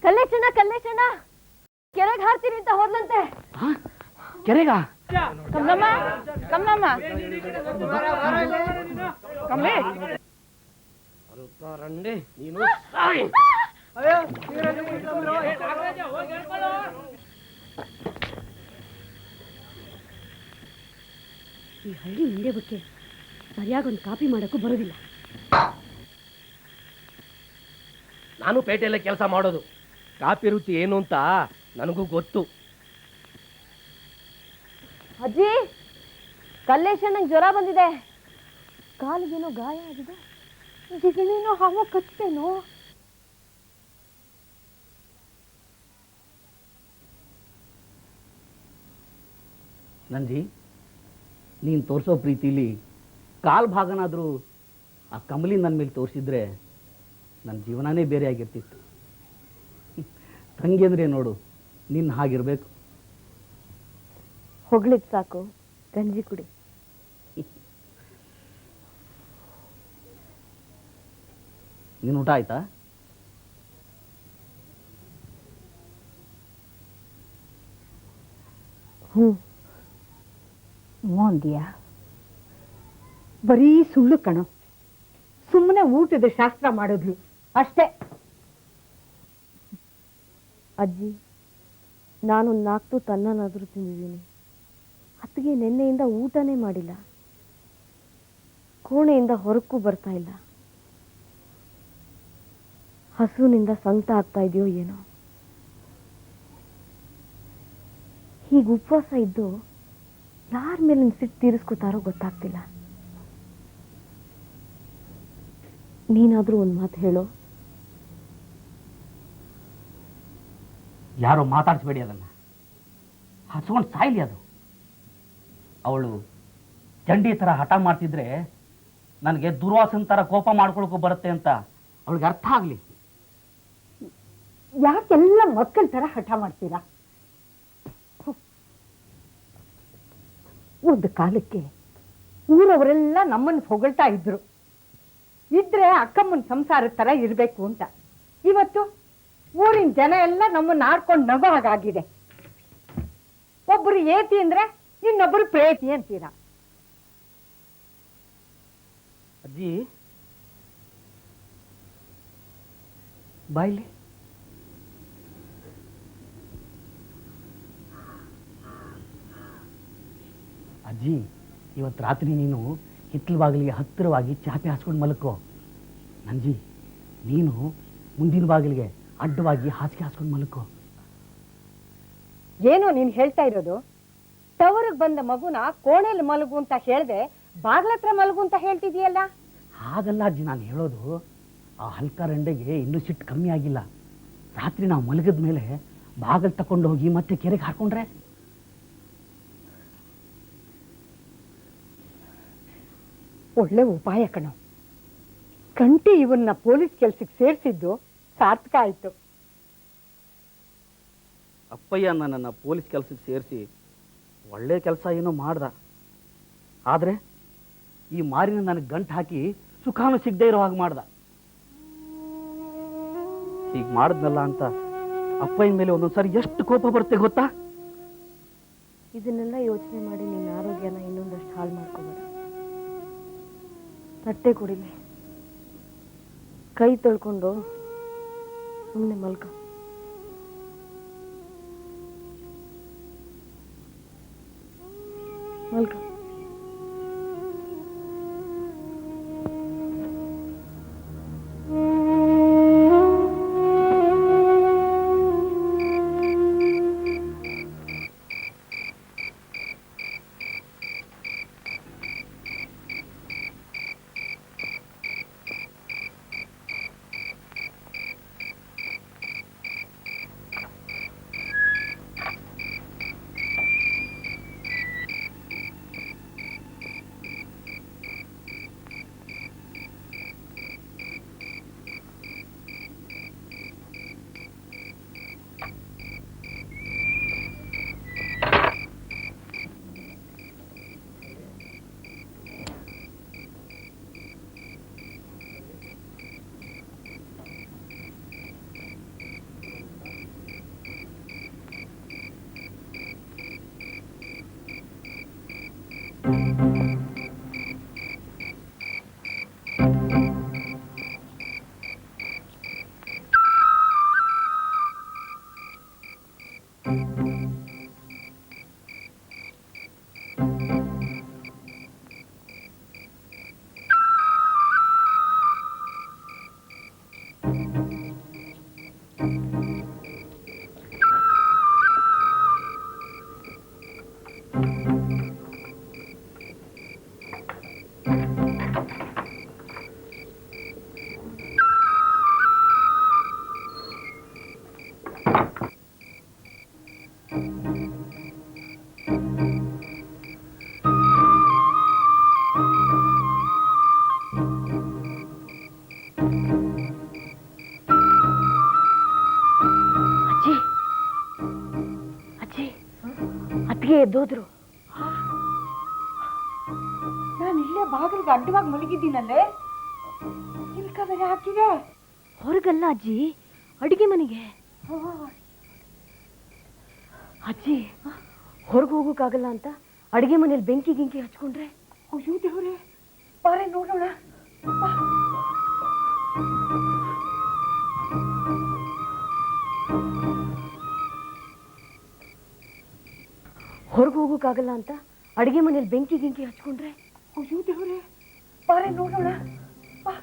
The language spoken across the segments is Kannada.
ಕಲ್ಲೇಶಣ್ಣ ಕಲ್ಲೇಶಣ್ಣ ಕೆರೆಗೆ ಹಾರ್ತೀರಿ ಅಂತ ಹೋದ್ಲಂತೆ. ಕೆರೆಗ ಕಮಲಮ್ಮ ಕಮಲಮ್ಮ ಕಮಲೆ ನೀನು ಈ ಹಳ್ಳಿ ಮುಂದೆ ಬಗ್ಗೆ ಸರಿಯಾಗೊಂದು ಕಾಪಿ ಮಾಡಕ್ಕೂ ಬರೋದಿಲ್ಲ. ನಾನು ಪೇಟೆಯಲ್ಲೇ ಕೆಲಸ ಮಾಡೋದು. ಕಾಪಿ ರುಚಿ ಏನು ಅಂತ ನನಗೂ ಗೊತ್ತು. ಅಜ್ಜಿ, ಕಲ್ಲೇಶಣ್ಣಂಗೆ ಜ್ವರ ಬಂದಿದೆ. ಕಾಲಿಗೇನೋ ಗಾಯ ಆಗಿದೆ. ಜಿಗಿಣೇನೋ ಹಾವ ಕಚ್ಚೇನೋ. ನಂಜಿ, ನೀನು ತೋರಿಸೋ ಪ್ರೀತಿಲಿ ಕಾಲು ಭಾಗನಾದರೂ ಆ ಕಮಲಿ ನನ್ನ ಮೇಲೆ ತೋರಿಸಿದ್ರೆ ನನ್ನ ಜೀವನನೇ ಬೇರೆ ಆಗಿರ್ತಿತ್ತು. ತಂಗಿ ಅಂದರೆ ನೋಡು, ನಿನ್ನ ಹಾಗಿರ್ಬೇಕು. ಹೊಗಳಿದ್ ಸಾಕು, ಗಂಜಿ ಕುಡಿ. ನೀನು ಊಟ ಆಯ್ತಾ? ಮೋಂದಿಯಾ, ಬರೀ ಸುಳ್ಳು ಕಣೋ. ಸುಮ್ಮನೆ ಊಟದ ಶಾಸ್ತ್ರ ಮಾಡೋದ್ಲು ಅಷ್ಟೇ. ಅಜ್ಜಿ, ನಾನು 4 ತುತ್ತು ಅನ್ನನಾದರೂ ತಿಂದಿದ್ದೀನಿ. ಅತ್ತಿಗೆ ನಿನ್ನೆಯಿಂದ ಊಟನೇ ಮಾಡಿಲ್ಲ. ಕೋಣೆಯಿಂದ ಹೊರಕ್ಕೂ ಬರ್ತಾ ಇಲ್ಲ. ಹಸುವಿನಿಂದ ಸಂಕಟ ಆಗ್ತಾ ಇದೆಯೋ ಏನೋ. ಹೀಗೆ ಉಪವಾಸ ಇದ್ದು ಯಾರ ಮೇಲೆ ಸಿಟ್ಟು ತೀರಿಸ್ಕೋತಾರೋ ಗೊತ್ತಾಗ್ತಿಲ್ಲ. ನೀನಾದ್ರೂ ಒಂದು ಮಾತು ಹೇಳೋ. ಯಾರೋ ಮಾತಾಡಿಸ್ಬೇಡಿ ಅದನ್ನು. ಹಚ್ಕೊಂಡು ಸಾಯ್ಲಿ ಅದು. ಅವಳು ಚಂಡಿ ಥರ ಹಠ ಮಾಡ್ತಿದ್ರೆ ನನಗೆ ದುರ್ವಾಸನ ಥರ ಕೋಪ ಮಾಡ್ಕೊಳಕ್ಕೂ ಬರುತ್ತೆ ಅಂತ ಅವಳಿಗೆ ಅರ್ಥ ಆಗಲಿ. ಯಾಕೆಲ್ಲ ಮಕ್ಕಳ ಥರ ಹಠ ಮಾಡ್ತೀರಾ? ಒಂದು ಕಾಲಕ್ಕೆ ಊರವರೆಲ್ಲ ನಮ್ಮನ್ನು ಹೊಗಳ್ತಾ ಇದ್ರು. ಇದ್ರೆ ಅಕ್ಕಮ್ಮನ ಸಂಸಾರದ ಥರ ಇರಬೇಕು ಅಂತ. ಇವತ್ತು ಊರಿನ ಜನ ಎಲ್ಲ ನಮ್ಮನ್ನು ಆಡ್ಕೊಂಡು ನಗೋ ಹಾಗಾಗಿದೆ. ಒಬ್ಬರು ಏತಿ ಅಂದ್ರೆ ಇನ್ನೊಬ್ಬರು ಪ್ರೇತಿ ಅಂತೀರ. ಅಜ್ಜಿ, ಬಾಯ್ಲಿ. ಅಜ್ಜಿ, ಇವತ್ತು ರಾತ್ರಿ ನೀನು ಹಿತ್ತಲ ಬಾಗಿಲಿಗೆ ಹತ್ತಿರವಾಗಿ ಚಾಪೆ ಹಾಸ್ಕೊಂಡು ಮಲಕ್ಕೋ. ನಂಜಿ, ನೀನು ಮುಂದಿನ ಬಾಗಿಲಿಗೆ ಅಡ್ಡವಾಗಿ ಹಾಸಿಗೆ ಹಾಸ್ಕೊಂಡು ಮಲಕ್ಕೋ. ಏನೋ ನೀನು ಹೇಳ್ತಾ ಇರೋದು? ತವರಿಗೆ ಬಂದ ಮಗುನ ಕೋಣೆಯಲ್ಲಿ ಮಲಗು ಅಂತ ಹೇಳ್ದೆ, ಬಾಗ್ಲತ್ರ ಮಲಗು ಅಂತ ಹೇಳ್ತಿದೀಯಲ್ಲ? ಹಾಗಲ್ಲ ಅಜ್ಜಿ ನಾನು ಹೇಳೋದು. ಆ ಹಲ್ಕ ರಂಡೆಗೆ ಇನ್ನೂ ಸಿಟ್ಟು ಕಮ್ಮಿ ಆಗಿಲ್ಲ. ರಾತ್ರಿ ನಾವು ಮಲಗಿದ ಮೇಲೆ ಬಾಗಿಲು ತಕೊಂಡು ಹೋಗಿ ಮತ್ತೆ ಕೆರೆಗೆ ಹಾಕೊಂಡ್ರೆ ಒಳ್ಳೆ ಉಪಾಯ ಕಣೋ. ಕಂಟಿ ಇವನ್ನ ಪೊಲೀಸ್ ಕೆಲ್ಸಕ್ಕೆ ಸೇರಿಸಿದ್ದು ಸಾರ್ಥಕ ಆಯ್ತು. ಅಪ್ಪಯ್ಯ ನನ್ನನ್ನು ಪೊಲೀಸ್ ಕೆಲಸಕ್ಕೆ ಸೇರಿಸಿ ಒಳ್ಳೆ ಕೆಲಸ ಏನೋ ಮಾಡ್ದ. ಆದರೆ ಈ ಮಾರಿನ ನನಗೆ ಗಂಟು ಹಾಕಿ ಸುಖಾನು ಸಿಗದೆ ಇರೋ ಹಾಗೆ ಮಾಡ್ದ. ಹೀಗೆ ಮಾಡಿದ್ನಲ್ಲ ಅಂತ ಅಪ್ಪಯ್ಯನ ಮೇಲೆ ಒಂದೊಂದ್ಸರಿ ಎಷ್ಟು ಕೋಪ ಬರುತ್ತೆ ಗೊತ್ತಾ? ಇದನ್ನೆಲ್ಲ ಯೋಚನೆ ಮಾಡಿ ನಿನ್ನ ಆರೋಗ್ಯನ ಇನ್ನೊಂದಷ್ಟು ಹಾಳು ಮಾಡ್ಕೋಬೇಡ. ತಟ್ಟೆ ಕುಡಿಲಿ, ಕೈ ತೊಳ್ಕೊಂಡು ಸುಮ್ಮನೆ ಮಲ್ಕ. ಮಲ್ಕ. ಅಜ್ಜಿ ಅಜ್ಜಿ ಅತ್ತಿಗೆ ಎದ್ದೋದ್ರು. ನಾನು ಇಲ್ಲೇ ಬಾಗಿಲಿಗೆ ಅಡ್ಡವಾಗಿ ಮಲಗಿದ್ದೀನಲ್ಲೇ, ಚಿಲ್ಕ ಬೇರೆ ಹಾಕಿದೆ. ಹೊರಗಲ್ಲ ಅಜ್ಜಿ, ಅಡಿಗೆ ಮನೆಗೆ. ಅಜ್ಜಿ ಹೊರಗೆ ಹೋಗೋಕ್ಕಾಗಲ್ಲ ಅಂತ ಅಡಿಗೆ ಮನೇಲಿ ಬೆಂಕಿ ಗಿಂಕಿ ಹಚ್ಕೊಂಡ್ರೆ? ಅಯ್ಯೋ ದೇವ್ರೆ, ಬಾರೆ ನೋಡೋಣ. ಹೊರಗೆ ಹೋಗೋಕ್ಕಾಗಲ್ಲ ಅಂತ ಅಡಿಗೆ ಮನೇಲಿ ಬೆಂಕಿ ಗಿಂಕಿ ಹಚ್ಕೊಂಡ್ರೆ? ಅಯ್ಯೋ ದೇವ್ರೆ, ಬಾರೆ ನೋಡೋಣ. ಬಾ.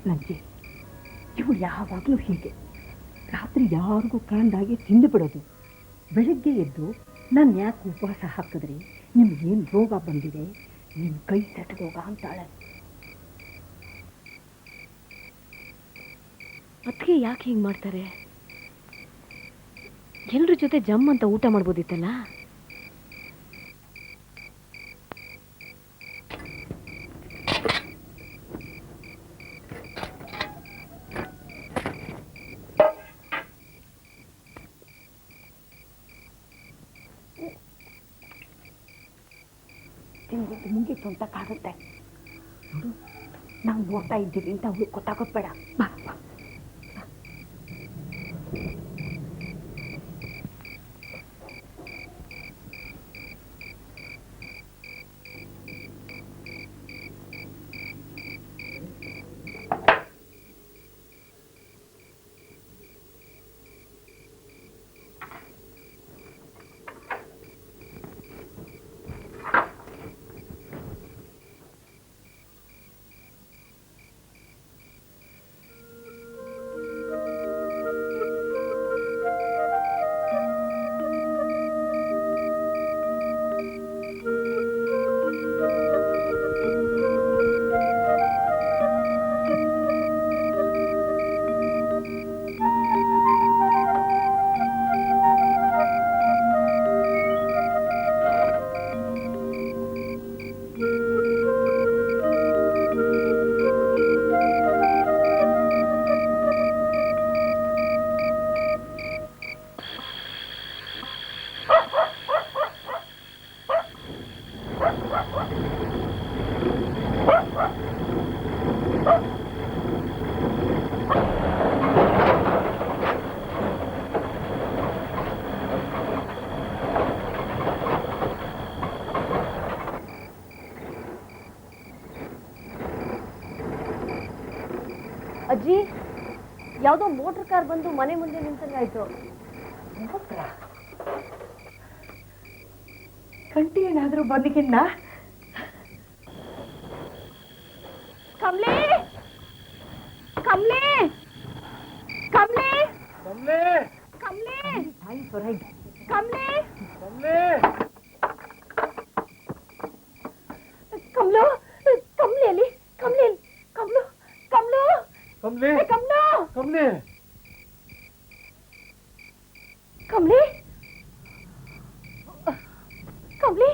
ನಂಜಿ, ಇವಳು ಯಾವಾಗಲೂ ಹೀಗೆ ರಾತ್ರಿ ಯಾರಿಗೂ ಕಾಣ್ದಾಗೆ ತಿಂದು ಬಿಡೋದು. ಬೆಳಗ್ಗೆ ಎದ್ದು ನಾನು ಯಾಕೆ ಉಪವಾಸ ಹಾಕಿದ್ರಿ, ನಿಮ್ಗೇನು ರೋಗ ಬಂದಿದೆ, ನಿಮ್ಮ ಕೈ ಸೆಟದೋಗ ಅಂತಾಳೆ. ಅತ್ತಿಗೆ ಯಾಕೆ ಹಿಂಗೆ ಮಾಡ್ತಾರೆ? ಎಲ್ಲರ ಜೊತೆ ಜಮ್ ಅಂತ ಊಟ ಮಾಡ್ಬೋದಿತ್ತಲ್ಲ. ತಿಂದಿದ್ದು ಮುಗಿತು ಅಂತ ಕಾಣುತ್ತೆ ನೋಡು. ನಾವು ನೋಡ್ತಾ ಇದ್ದೀವಿ ಅಂತ ಅವಳು ಗೊತ್ತಾಗೋದು ಬೇಡ. ಬಾ ಬಾ. ಅಜ್ಜಿ, ಯಾವುದೋ ಮೋಟರ್ ಕಾರ್ ಬಂದು ಮನೆ ಮುಂದೆ ನಿಂತಂಗಾಯ್ತು. ಕಂಟಿ ಏನಾದ್ರೂ ಬಂದಿಗಿನ್ನ? ಕಮ್ಲಿ ಕಮ್ಲಿ ಕಮ್ಲಿ ಕಮ್ಲಿ ಕಮ್ಲಿ ಕಮ್ಲಿ ಕಮ್ಲು ಕಮ್ಲಿ ಅಲ್ಲಿ ಕಮ್ಲಿ ಕಮ್ಲು ಕಮ್ಲು ಕಮ್ಲಿ ಕಮ್ಲು ಕಮ್ಲಿ ಕಮ್ಲಿ ಕಮ್ಲಿ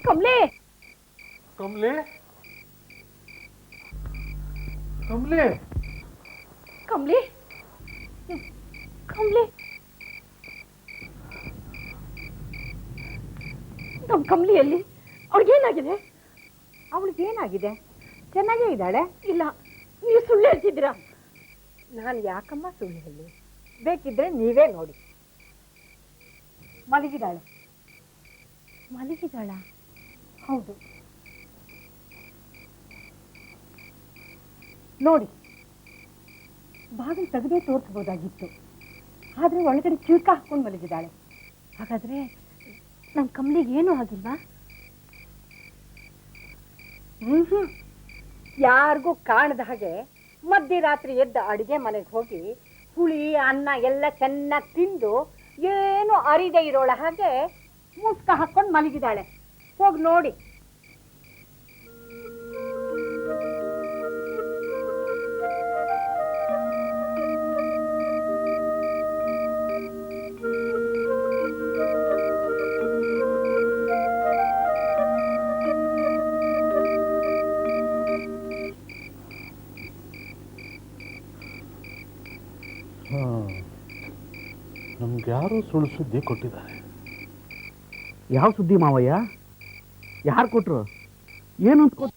ಕಮ್ಲಿ ಕಮಲಿ ಕಮಲಿ ಕಮ್ಲಿ ಕಮ್ಲಿ ನಮ್ ಕಮ್ಲಿಯಲ್ಲಿ ಅವ್ಳಿಗೇನಾಗಿದೆ? ಅವಳಿಗೇನಾಗಿದೆ? ಚೆನ್ನಾಗೇ ಇದ್ದಾಳೆ. ಇಲ್ಲ, ನೀವು ಸುಳ್ಳು ಹೇಳ್ತಿದ್ದೀರಾ. ನಾನು ಯಾಕಮ್ಮ ಸುಳ್ಳು ಹೇಳಿ? ಬೇಕಿದ್ರೆ ನೀವೇ ನೋಡಿ. ಮಲಗಿದ್ದಾಳೆ. ಮಲಗಿದಾಳ? ಹೌದು, ನೋಡಿ. ಬಾಗಿಲು ತೆಗೆದೇ ತೋರಿಸ್ಬೋದಾಗಿತ್ತು, ಆದ್ರೆ ಒಳಗಡೆ ಚೀಕ ಹಾಕೊಂಡು ಮಲಗಿದ್ದಾಳೆ. ಹಾಗಾದ್ರೆ ನಮ್ ಕಮ್ಲಿಗೆ ಏನೂ ಆಗಿಲ್ವಾ? ಯಾರಿಗೂ ಕಾಣದ ಹಾಗೆ ಮಧ್ಯರಾತ್ರಿ ಎದ್ದ ಅಡಿಗೆ ಮನೆಗೆ ಹೋಗಿ ಹುಳಿ ಅನ್ನ ಎಲ್ಲ ಚೆನ್ನಾಗಿ ತಿಂದು ಏನು ಅರಿದೆ ಇರೋಳ ಹಾಗೆ ಮುಸ್ಕ ಹಾಕೊಂಡು ಮಲಗಿದ್ದಾಳೆ. ಹೋಗಿ ನೋಡಿ. ನಮ್ಗೆ ಯಾರೋ ಸುಳ್ಳು ಸುದ್ದಿ ಕೊಟ್ಟಿದ್ದಾರೆ. ಯಾವ ಸುದ್ದಿ ಮಾವಯ್ಯ? ಯಾರು ಕೊಟ್ರು? ಏನು ಅಂತ